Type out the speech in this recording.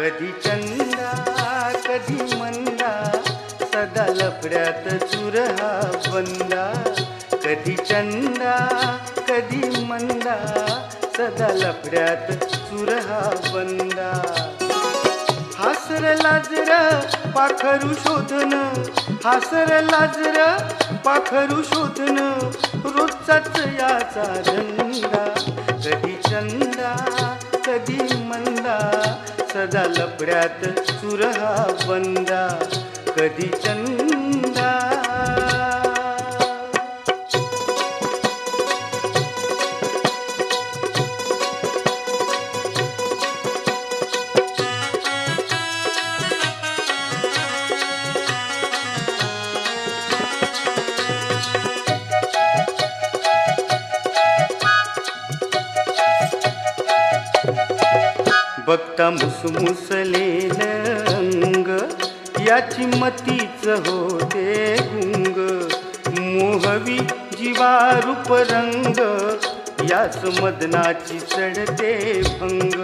कधी चंदा कधी मंदा, सदा लफड्यात चूर हा बंदा. कधी चंदा कधी मंदा, सदा लफड्यात चूर हा बंदा. हासर लाजर पाखरू शोधन, हासर लाजर पाखरू शोधन, रोजचाच याचा धंदा. कधी चंदा कधी मंदा, सदा लफड्यात चूर हा बंदा. कधी चंदा. बघता मुसमुसलेल अंग, याची मतीच होते गुंग. मोहवी जीवा रूप रंग, याच मदनाची चढते भंग.